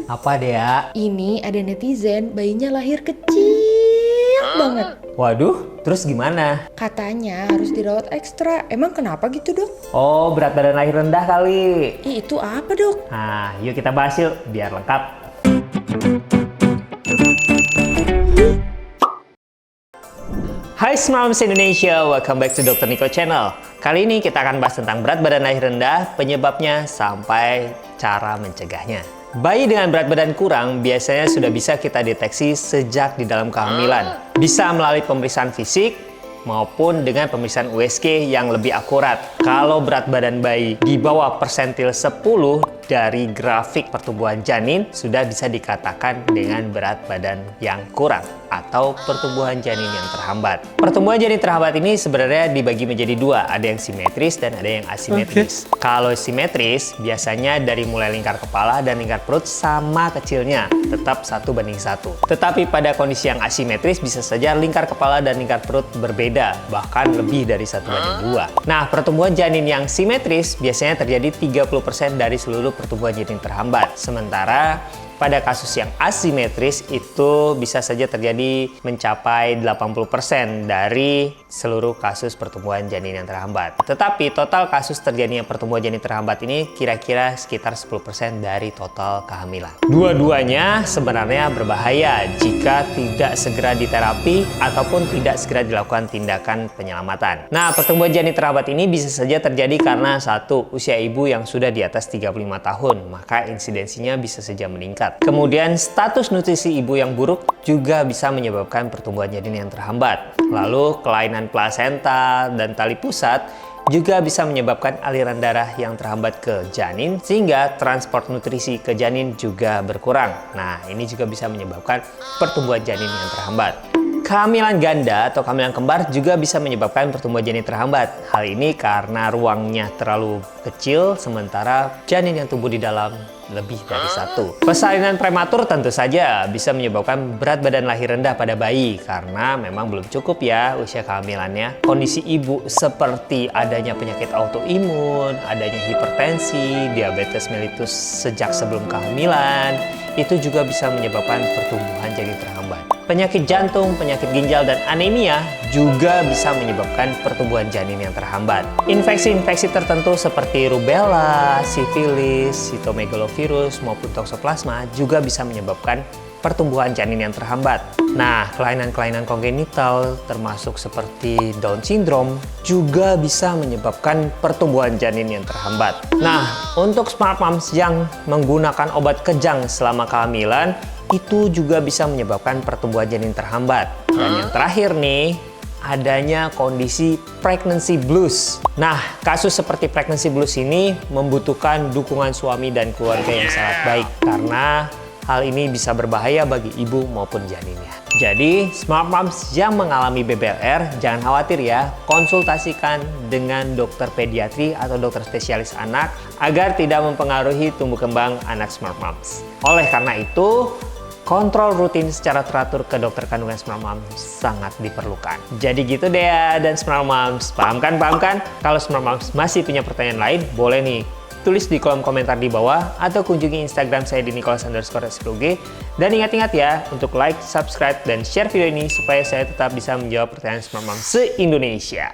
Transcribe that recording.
Apa Dea? Ini ada netizen, bayinya lahir kecil banget. Waduh, terus gimana? Katanya harus dirawat ekstra. Emang kenapa gitu, Dok? Oh, berat badan lahir rendah kali. Ih, itu apa, Dok? Nah, yuk kita bahas yuk, biar lengkap. Hai Smartmoms Indonesia, welcome back to Dr. Niko Channel. Kali ini kita akan bahas tentang berat badan lahir rendah, penyebabnya sampai cara mencegahnya. Bayi dengan berat badan kurang biasanya sudah bisa kita deteksi sejak di dalam kehamilan. Bisa melalui pemeriksaan fisik maupun dengan pemeriksaan USG yang lebih akurat. Kalau berat badan bayi di bawah persentil 10 dari grafik pertumbuhan janin sudah bisa dikatakan dengan berat badan yang kurang atau pertumbuhan janin yang terhambat. Pertumbuhan janin terhambat ini sebenarnya dibagi menjadi dua, ada yang simetris dan ada yang asimetris. Kalau simetris biasanya dari mulai lingkar kepala dan lingkar perut sama kecilnya, tetap 1:1. Tetapi pada kondisi yang asimetris bisa saja lingkar kepala dan lingkar perut berbeda, bahkan lebih dari 1:2. Nah, pertumbuhan janin yang simetris biasanya terjadi 30% dari seluruh pertumbuhan janin terhambat. Sementara pada kasus yang asimetris itu bisa saja terjadi mencapai 80% dari seluruh kasus pertumbuhan janin yang terhambat. Tetapi total kasus terjadinya pertumbuhan janin terhambat ini kira-kira sekitar 10% dari total kehamilan. Dua-duanya sebenarnya berbahaya jika tidak segera diterapi ataupun tidak segera dilakukan tindakan penyelamatan. Nah, pertumbuhan janin terhambat ini bisa saja terjadi karena satu, usia ibu yang sudah di atas 35 tahun, maka insidensinya bisa saja meningkat. Kemudian status nutrisi ibu yang buruk juga bisa menyebabkan pertumbuhan janin yang terhambat. Lalu kelainan plasenta dan tali pusat juga bisa menyebabkan aliran darah yang terhambat ke janin sehingga transport nutrisi ke janin juga berkurang. Nah, ini juga bisa menyebabkan pertumbuhan janin yang terhambat. Kehamilan ganda atau kehamilan kembar juga bisa menyebabkan pertumbuhan janin terhambat. Hal ini karena ruangnya terlalu kecil sementara janin yang tumbuh di dalam lebih dari satu. Persalinan prematur tentu saja bisa menyebabkan berat badan lahir rendah pada bayi karena memang belum cukup ya usia kehamilannya. Kondisi ibu seperti adanya penyakit autoimun, adanya hipertensi, diabetes mellitus sejak sebelum kehamilan, itu juga bisa menyebabkan pertumbuhan janin terhambat. Penyakit jantung, penyakit ginjal, dan anemia juga bisa menyebabkan pertumbuhan janin yang terhambat. Infeksi-infeksi tertentu seperti rubella, sifilis, sitomegalovirus, maupun toksoplasma juga bisa menyebabkan pertumbuhan janin yang terhambat. Nah, kelainan-kelainan kongenital termasuk seperti Down syndrome juga bisa menyebabkan pertumbuhan janin yang terhambat. Nah, untuk smart moms yang menggunakan obat kejang selama kehamilan itu juga bisa menyebabkan pertumbuhan janin terhambat. Dan yang terakhir nih, adanya kondisi pregnancy blues. Nah, kasus seperti pregnancy blues ini membutuhkan dukungan suami dan keluarga yang sangat baik karena hal ini bisa berbahaya bagi ibu maupun janinnya. Jadi, smart moms yang mengalami BBLR jangan khawatir ya, konsultasikan dengan dokter pediatri atau dokter spesialis anak agar tidak mempengaruhi tumbuh kembang anak smart moms. Oleh karena itu, kontrol rutin secara teratur ke dokter kandungan Smart Moms sangat diperlukan. Jadi gitu deh ya, dan Smart Moms. Paham kan? Kalau Smart Moms masih punya pertanyaan lain, boleh nih tulis di kolom komentar di bawah atau kunjungi Instagram saya di nicholas_SPOG. Dan ingat-ingat ya, untuk like, subscribe, dan share video ini supaya saya tetap bisa menjawab pertanyaan Smart Moms se-Indonesia.